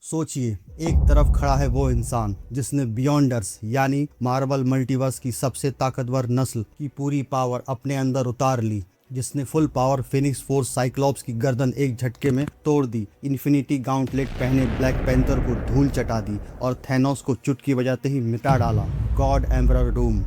सोचिए, एक तरफ खड़ा है वो इंसान जिसने बियॉन्डर्स यानी मार्वल मल्टीवर्स की सबसे ताकतवर नस्ल की पूरी पावर अपने अंदर उतार ली, जिसने full power Phoenix force Cyclops की गर्दन एक झटके में तोड़ दी, इन्फिनिटी गाउंटलेट पहने ब्लैक पैंथर को धूल चटा दी और थैनोस को चुटकी बजाते ही मिटा डाला, गॉड एम्परर डूम।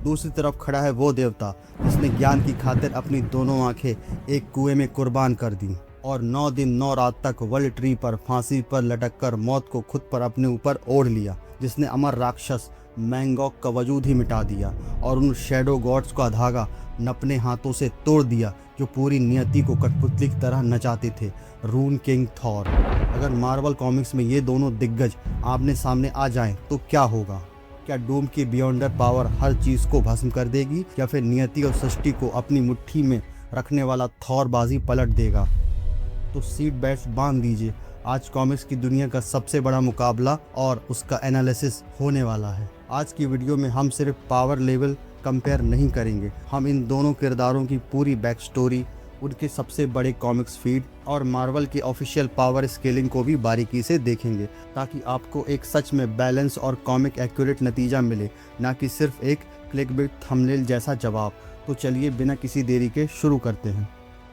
दूसरी तरफ खड़ा है वो देवता जिसने ज्ञान की खातिर अपनी दोनों आंखें एक कुएं में कुर्बान कर दी और 9 दिन 9 रात तक वर्ल्ड ट्री पर फांसी पर लटक कर मौत को खुद पर अपने ऊपर ओढ़ लिया, जिसने अमर राक्षस मैंगॉक का वजूद ही मिटा दिया और उन शैडो गॉड्स का धागा अपने हाथों से तोड़ दिया जो पूरी नियति को कठपुतली की तरह नचाते थे, रून किंग थॉर। अगर मार्वल कॉमिक्स में ये दोनों दिग्गज आमने सामने आ जाएं तो क्या होगा? क्या डूम की बियॉन्डर पावर हर चीज को भस्म कर देगी या फिर नियति और सृष्टि को अपनी मुट्ठी में रखने वाला थॉर बाजी पलट देगा? तो सीट बेल्ट बांध दीजिए, आज कॉमिक्स की दुनिया का सबसे बड़ा मुकाबला और उसका एनालिसिस होने वाला है। आज की वीडियो में हम सिर्फ पावर लेवल कंपेयर नहीं करेंगे, हम इन दोनों किरदारों की पूरी बैक स्टोरी, उनके सबसे बड़े कॉमिक्स फीड और मार्वल की ऑफिशियल पावर स्केलिंग को भी बारीकी से देखेंगे, ताकि आपको एक सच में बैलेंस और कॉमिक एक्यूरेट नतीजा मिले, ना कि सिर्फ एक क्लिकबेट थंबनेल जैसा जवाब। तो चलिए बिना किसी देरी के शुरू करते हैं।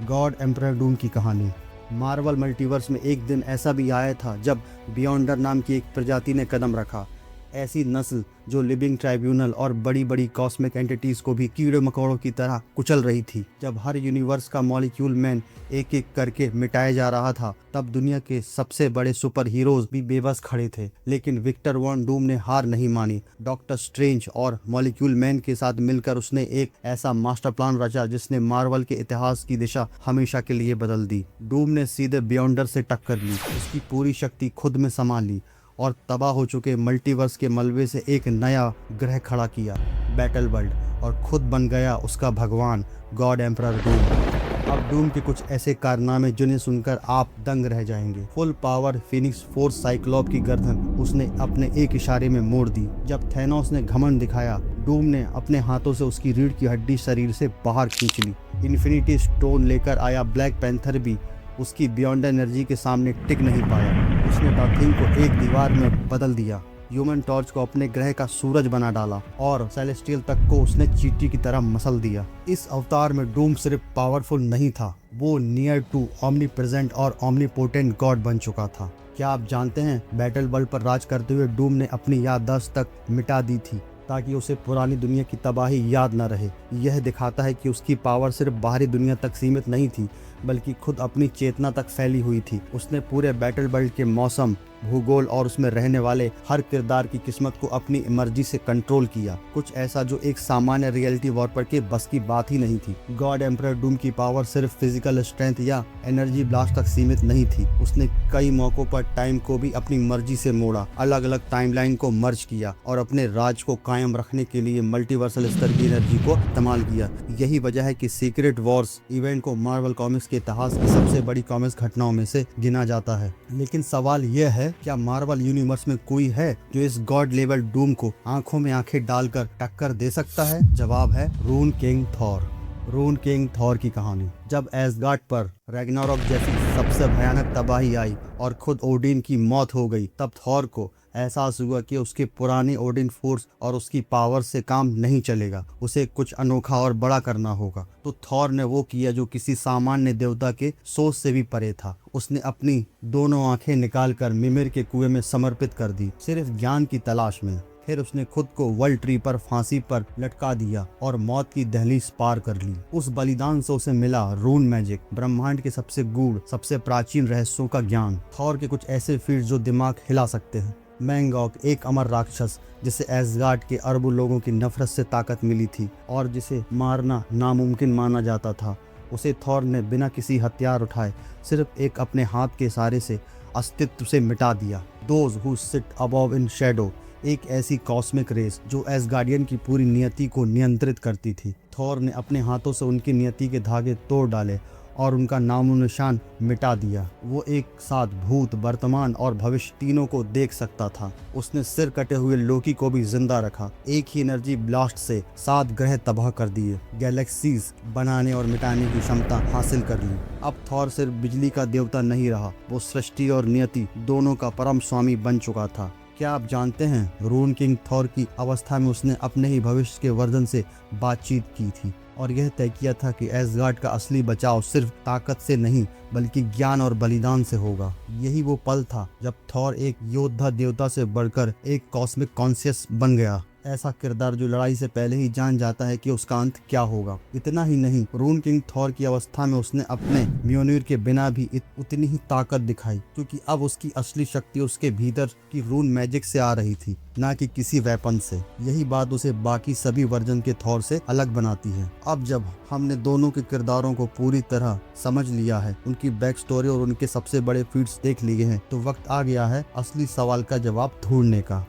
गॉड एम्परर डूम की कहानी। मार्वल मल्टीवर्स में एक दिन ऐसा भी आया था जब बियॉन्डर नाम की एक प्रजाति ने कदम रखा, ऐसी नस्ल जो लिविंग ट्राइब्यूनल और बड़ी बड़ी कॉस्मिक एंटिटीज को भी कीड़े मकोड़ों की तरह कुचल रही थी। जब हर यूनिवर्स का मॉलिक्यूल मैन एक एक करके मिटाया जा रहा था, तब दुनिया के सबसे बड़े सुपर हीरोज भी बेबस खड़े थे, लेकिन विक्टर वॉन डूम ने हार नहीं मानी। डॉक्टर स्ट्रेंज और मॉलिक्यूल मैन के साथ मिलकर उसने एक ऐसा मास्टर प्लान रचा जिसने मार्वल के इतिहास की दिशा हमेशा के लिए बदल दी। डूम ने सीधे बियॉन्डर से टक्कर ली, उसकी पूरी शक्ति खुद में समा ली और तबाह हो चुके मल्टीवर्स के मलबे से एक नया ग्रह खड़ा किया, बैटल वर्ल्ड, और खुद बन गया उसका भगवान, गॉड एम्परर डूम। अब डूम के कुछ ऐसे कारनामे जिन्हें सुनकर आप दंग रह जाएंगे। फुल पावर फिनिक्स फोर्स साइक्लॉप की गर्दन उसने अपने एक इशारे में मोड़ दी। जब थैनोस ने घमंड दिखाया, डूम ने अपने हाथों से उसकी रीढ़ की हड्डी शरीर से बाहर खींच ली। इन्फिनिटी स्टोन लेकर आया ब्लैक पैंथर भी उसकी बियॉन्ड एनर्जी के सामने टिक नहीं पाया। उसने द को एक दीवार में बदल दिया, ह्यूमन टॉर्च को अपने ग्रह का सूरज बना डाला और सेलेस्टियल तक को उसने चींटी की तरह मसल दिया। इस अवतार में डूम सिर्फ पावरफुल नहीं था, वो नियर टू ओमनी प्रेजेंट और ओमनीपोटेंट गॉड बन चुका था। क्या आप जानते हैं, बैटल वर्ल्ड पर राज करते हुए डूम ने अपनी याददाश्त तक मिटा दी थी ताकि उसे पुरानी दुनिया की तबाही याद न रहे। यह दिखाता है कि उसकी पावर सिर्फ बाहरी दुनिया तक सीमित नहीं थी, बल्कि खुद अपनी चेतना तक फैली हुई थी। उसने पूरे बैटल वर्ल्ड के मौसम, भूगोल और उसमें रहने वाले हर किरदार की किस्मत को अपनी मर्जी से कंट्रोल किया, कुछ ऐसा जो एक सामान्य रियलिटी वॉरपर के बस की बात ही नहीं थी। गॉड एम्परर डूम की पावर सिर्फ फिजिकल स्ट्रेंथ या एनर्जी ब्लास्ट तक सीमित नहीं थी, उसने कई मौकों पर टाइम को भी अपनी मर्जी से मोड़ा, अलग अलग टाइमलाइन को मर्ज किया और अपने राज को कायम रखने के लिए मल्टीवर्सल स्तर की एनर्जी को इस्तेमाल किया। यही वजह है कि सीक्रेट वॉर्स इवेंट को मार्वल कॉमिक्स के इतिहास की सबसे बड़ी कॉमिक्स घटनाओं में से गिना जाता है। लेकिन सवाल यह है, क्या मार्वल यूनिवर्स में कोई है जो इस गॉड लेवल डूम को आंखों में आंखें डालकर टक्कर दे सकता है? जवाब है रून किंग थॉर। रून किंग थॉर की कहानी। जब एसगार्ड पर रैग्नारोक जैसी सबसे भयानक तबाही आई और खुद ओडिन की मौत हो गई, तब थॉर को एहसास हुआ कि उसके पुराने ओडिन फोर्स और उसकी पावर से काम नहीं चलेगा, उसे कुछ अनोखा और बड़ा करना होगा। तो थॉर ने वो किया जो किसी सामान्य देवता के सोच से भी परे था। उसने अपनी दोनों आंखें निकालकर मिमिर के कुएं में समर्पित कर दी, सिर्फ ज्ञान की तलाश में। फिर उसने खुद को वर्ल्ड ट्री पर फांसी पर लटका दिया और मौत की दहलीज पार कर ली। उस बलिदान से उसे मिला रून मैजिक, ब्रह्मांड के सबसे गूढ़, सबसे प्राचीन रहस्यों का ज्ञान। थॉर के कुछ ऐसे फीट जो दिमाग हिला सकते हैं। मैंगॉक, एक अमर राक्षस जिसे एसगार्ड के अरबों लोगों की नफरत से ताकत मिली थी और जिसे मारना नामुमकिन माना जाता था, उसे थॉर ने बिना किसी हथियार उठाए सिर्फ एक अपने हाथ के इशारे से अस्तित्व से मिटा दिया। Those who sit above in Shadow, एक ऐसी कॉस्मिक रेस जो एसगार्डियन की पूरी नियति को नियंत्रित करती थी। थॉर ने अपने हाथों से उनकी नियति के धागे तोड़ डाले और उनका नामो निशान मिटा दिया। वो एक साथ भूत, वर्तमान और भविष्य तीनों को देख सकता था। उसने सिर कटे हुए लोकी को भी जिंदा रखा। एक ही एनर्जी ब्लास्ट से 7 ग्रह तबाह कर दिए, गैलेक्सीज बनाने और मिटाने की क्षमता हासिल कर ली। अब थॉर सिर्फ बिजली का देवता नहीं रहा, वो सृष्टि और नियति दोनों का परम स्वामी बन चुका था। क्या आप जानते हैं, रून किंग थॉर की अवस्था में उसने अपने ही भविष्य के वर्जन से बातचीत की थी और यह तय किया था कि एसगार्ड का असली बचाव सिर्फ ताकत से नहीं बल्कि ज्ञान और बलिदान से होगा। यही वो पल था जब थॉर एक योद्धा देवता से बढ़कर एक कॉस्मिक कॉन्शियस बन गया। ऐसा किरदार जो लड़ाई से पहले ही जान जाता है कि उसका अंत क्या होगा। इतना ही नहीं, रून किंग थॉर की अवस्था में उसने अपने म्योनिर के बिना भी उतनी ही ताकत दिखाई, क्योंकि अब उसकी असली शक्ति उसके भीतर की रून मैजिक से आ रही थी, ना कि किसी वेपन से। यही बात उसे बाकी सभी वर्जन के थॉर से अलग बनाती है। अब जब हमने दोनों के किरदारों को पूरी तरह समझ लिया है, उनकी बैक स्टोरी और उनके सबसे बड़े फीट्स देख लिए हैं, तो वक्त आ गया है असली सवाल का जवाब ढूंढने का।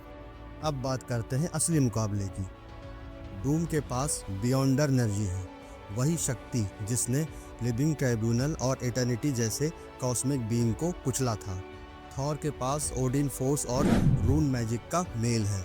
अब बात करते हैं असली मुकाबले की। डूम के पास बियॉन्डर एनर्जी है, वही शक्ति जिसने लिविंग ट्राइब्यूनल और एटर्निटी जैसे कॉस्मिक बीइंग को कुचला था। थॉर के पास ओडिन फोर्स और रून मैजिक का मेल है,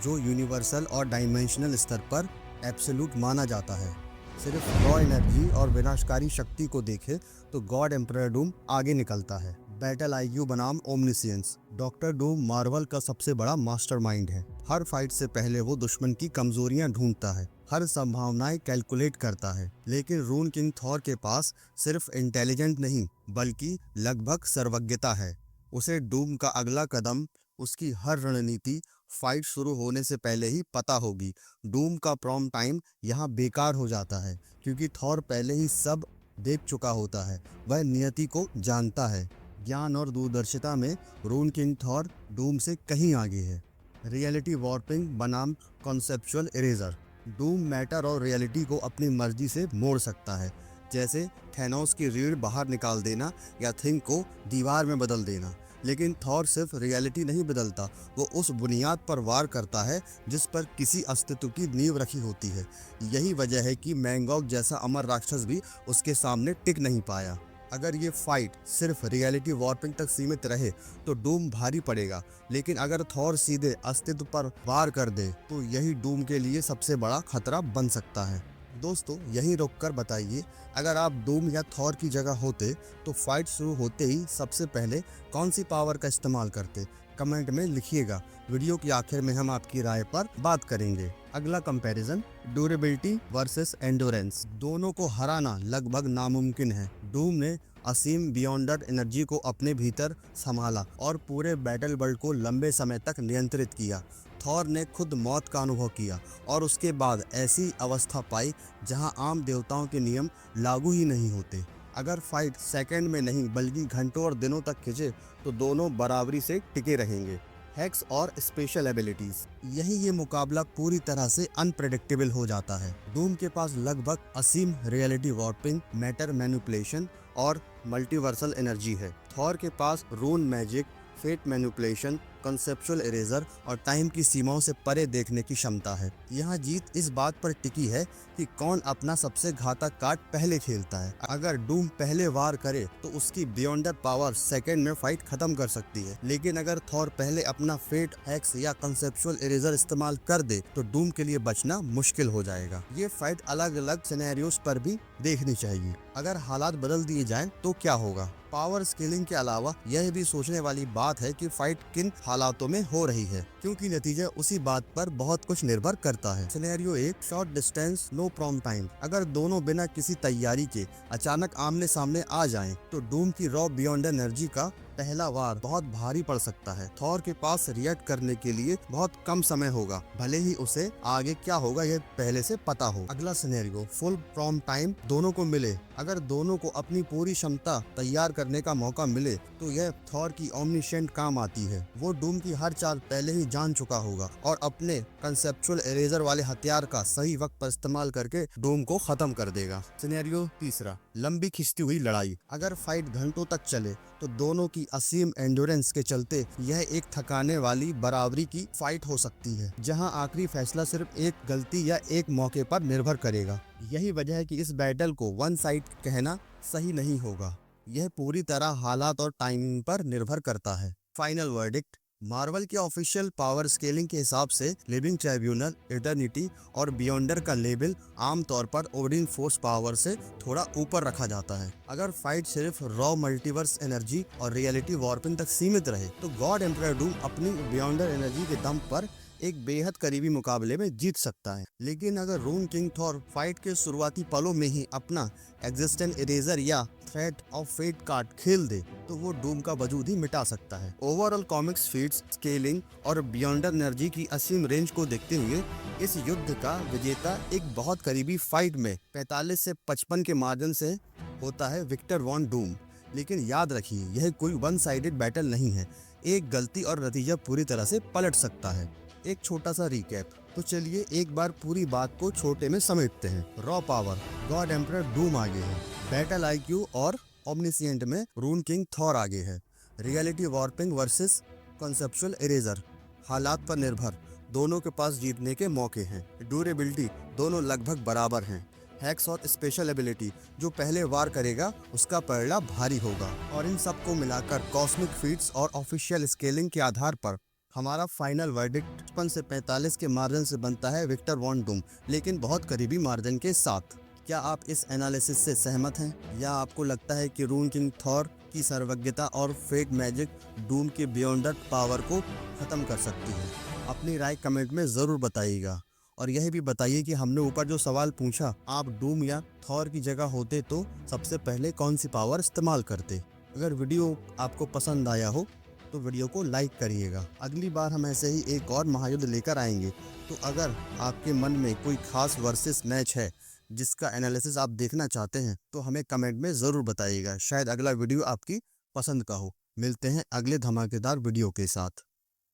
जो यूनिवर्सल और डायमेंशनल स्तर पर एब्सोल्यूट माना जाता है। सिर्फ रॉ एनर्जी और विनाशकारी शक्ति को देखे तो गॉड एम्परर डूम आगे निकलता है। बैटल आईक्यू बनाम ओमनिसियंस। डॉक्टर डूम मार्वल का सबसे बड़ा मास्टरमाइंड है। हर फाइट से पहले वो दुश्मन की कमजोरियां ढूंढता है, हर संभावनाएं कैलकुलेट करता है। लेकिन रून किंग थॉर के पास सिर्फ इंटेलिजेंट नहीं बल्कि लगभग सर्वज्ञता है। उसे डूम का अगला कदम, उसकी हर रणनीति फाइट शुरू होने से पहले ही पता होगी। डूम का प्रॉम्प्ट टाइम यहाँ बेकार हो जाता है, क्योंकि थॉर पहले ही सब देख चुका होता है। वह नियति को जानता है। ज्ञान और दूरदर्शिता में रून किंग थॉर डूम से कहीं आगे है। रियलिटी वॉर्पिंग बनाम कॉन्सेप्चुअल इरेजर। डूम मैटर और रियलिटी को अपनी मर्जी से मोड़ सकता है, जैसे थैनोस की रीढ़ बाहर निकाल देना या थिंग को दीवार में बदल देना। लेकिन थॉर सिर्फ रियलिटी नहीं बदलता, वो उस बुनियाद पर वार करता है जिस पर किसी अस्तित्व की नींव रखी होती है। यही वजह है कि मैंगॉग जैसा अमर राक्षस भी उसके सामने टिक नहीं पाया। अगर ये फाइट सिर्फ रियलिटी वॉर्पिंग तक सीमित रहे तो डूम भारी पड़ेगा, लेकिन अगर थॉर सीधे अस्तित्व पर वार कर दे तो यही डूम के लिए सबसे बड़ा खतरा बन सकता है। दोस्तों, यहीं रोककर बताइए, अगर आप डूम या थॉर की जगह होते तो फाइट शुरू होते ही सबसे पहले कौन सी पावर का इस्तेमाल करते? कमेंट में लिखिएगा। वीडियो की आखिर में हम आपकी राय पर बात करेंगे। अगला कंपैरिजन, ड्यूरेबिलिटी वर्सेस एंडोरेंस। दोनों को हराना लगभग नामुमकिन है। डूम ने असीम बियॉन्डर एनर्जी को अपने भीतर संभाला और पूरे बैटल वर्ल्ड को लंबे समय तक नियंत्रित किया। थॉर ने खुद मौत का अनुभव किया और उसके बाद ऐसी अवस्था पाई जहां आम देवताओं के नियम लागू ही नहीं होते। अगर फाइट सेकंड में नहीं बल्कि घंटों और दिनों तक खिंचे तो दोनों बराबरी से टिके रहेंगे। हैक्स और स्पेशल एबिलिटीज, यही ये मुकाबला पूरी तरह से अनप्रेडिक्टेबल हो जाता है। डूम के पास लगभग असीम रियलिटी वॉर्पिंग, मैटर मैनिपुलेशन और मल्टीवर्सल एनर्जी है। थॉर के पास rune magic, fate manipulation, conceptual erasure और टाइम की सीमाओं से परे देखने की क्षमता है। यहाँ जीत इस बात पर टिकी है कि कौन अपना सबसे घातक कार्ड पहले खेलता है। अगर डूम पहले वार करे तो उसकी बियॉन्डर पावर सेकंड में फाइट खत्म कर सकती है, लेकिन अगर थॉर पहले अपना फेट, हैक्स या कॉन्सेप्चुअल इरेजर इस्तेमाल कर दे तो डूम के लिए बचना मुश्किल हो जाएगा। ये फाइट अलग अलग सिनेरियोस पर भी देखनी चाहिए। अगर हालात बदल दिए जाएं तो क्या होगा? पावर स्केलिंग के अलावा यह भी सोचने वाली बात है कि फाइट किन हालातों में हो रही है, क्योंकि नतीजा उसी बात पर बहुत कुछ निर्भर करता है। Scenario 1, short distance no prompt time. अगर दोनों बिना किसी तैयारी के अचानक आमने सामने आ जाएं, तो डूम की रॉ बियॉन्ड एनर्जी का पहला वार बहुत भारी पड़ सकता है। थॉर के पास रिएक्ट करने के लिए बहुत कम समय होगा, भले ही उसे आगे क्या होगा यह पहले से पता हो। अगला सिनेरियो, फुल प्रॉम्प्ट टाइम दोनों को मिले। अगर दोनों को अपनी पूरी क्षमता तैयार करने का मौका मिले तो यह थॉर की ओमनिशेंट काम आती है। वो डूम की हर चाल पहले ही जान चुका होगा और अपने कंसेप्चुअल इरेजर वाले हथियार का सही वक्त पर इस्तेमाल करके डूम को खत्म कर देगा। सिनेरियो तीसरा, लंबी खिंचती हुई लड़ाई। अगर फाइट घंटों तक चले तो दोनों की असीम एंड्योरेंस के चलते यह एक थकाने वाली बराबरी की फाइट हो सकती है, जहां आखिरी फैसला सिर्फ एक गलती या एक मौके पर निर्भर करेगा। यही वजह है कि इस बैटल को वन साइड कहना सही नहीं होगा। यह पूरी तरह हालात और टाइमिंग पर निर्भर करता है। Final verdict. मार्वल के ऑफिशियल पावर स्केलिंग के हिसाब से लिविंग ट्राइब्यूनल, इटर्निटी और बियॉन्डर का लेवल आमतौर पर ओडिन फोर्स पावर से थोड़ा ऊपर रखा जाता है। अगर फाइट सिर्फ रॉ मल्टीवर्स एनर्जी और रियलिटी वॉर्पिंग तक सीमित रहे तो गॉड एम्परर डूम अपनी बियॉन्डर एनर्जी के दम पर एक बेहद करीबी मुकाबले में जीत सकता है। लेकिन अगर रून किंग थॉर फाइट के शुरुआती पलों में ही अपना एग्जिस्टेंट इरेजर या थ्रेट ऑफ फेट कार्ड खेल दे तो वो डूम का वजूद ही मिटा सकता है। ओवरऑल कॉमिक्स फीड्स, स्केलिंग और बियॉन्डर एनर्जी की असीम रेंज को देखते हुए इस युद्ध का विजेता एक बहुत करीबी फाइट में 45 से 55 के मार्जिन से होता है विक्टर वॉन डूम। लेकिन याद रखिए, यह कोई वन साइडेड बैटल नहीं है। एक गलती और नतीजा पूरी तरह से पलट सकता है। एक छोटा सा रिकैप। तो चलिए एक बार पूरी बात को छोटे में समेटते हैं। Raw power, God emperor Doom आगे है। बैटल आईक्यू और ओमनिसिएंट में रून किंग थॉर आगे है। Reality warping versus conceptual eraser, हालात पर निर्भर, दोनों के पास जीतने के मौके हैं। ड्यूरेबिलिटी, दोनों लगभग बराबर हैं। हैक्स और स्पेशल एबिलिटी, जो पहले वार करेगा उसका पलड़ा भारी होगा। और इन सब को मिलाकर कॉस्मिक फीट्स और ऑफिशियल स्केलिंग के आधार पर हमारा फाइनल वर्डिक्ट 55 से 45 के मार्जिन से बनता है विक्टर वॉन डूम, लेकिन बहुत करीबी मार्जिन के साथ। क्या आप इस एनालिसिस से सहमत हैं, या आपको लगता है कि रून किंग थॉर की सर्वज्ञता और फेट मैजिक डूम के बियॉन्डर पावर को ख़त्म कर सकती है? अपनी राय कमेंट में ज़रूर बताइएगा। और यह भी बताइए कि हमने ऊपर जो सवाल पूछा, आप डूम या थॉर की जगह होते तो सबसे पहले कौन सी पावर इस्तेमाल करते? अगर वीडियो आपको पसंद आया हो तो वीडियो को लाइक करिएगा। अगली बार हम ऐसे ही एक और महायुद्ध लेकर आएंगे। तो अगर आपके मन में कोई खास वर्सेस मैच है जिसका एनालिसिस आप देखना चाहते हैं तो हमें कमेंट में ज़रूर बताइएगा। शायद अगला वीडियो आपकी पसंद का हो। मिलते हैं अगले धमाकेदार वीडियो के साथ।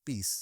पीस।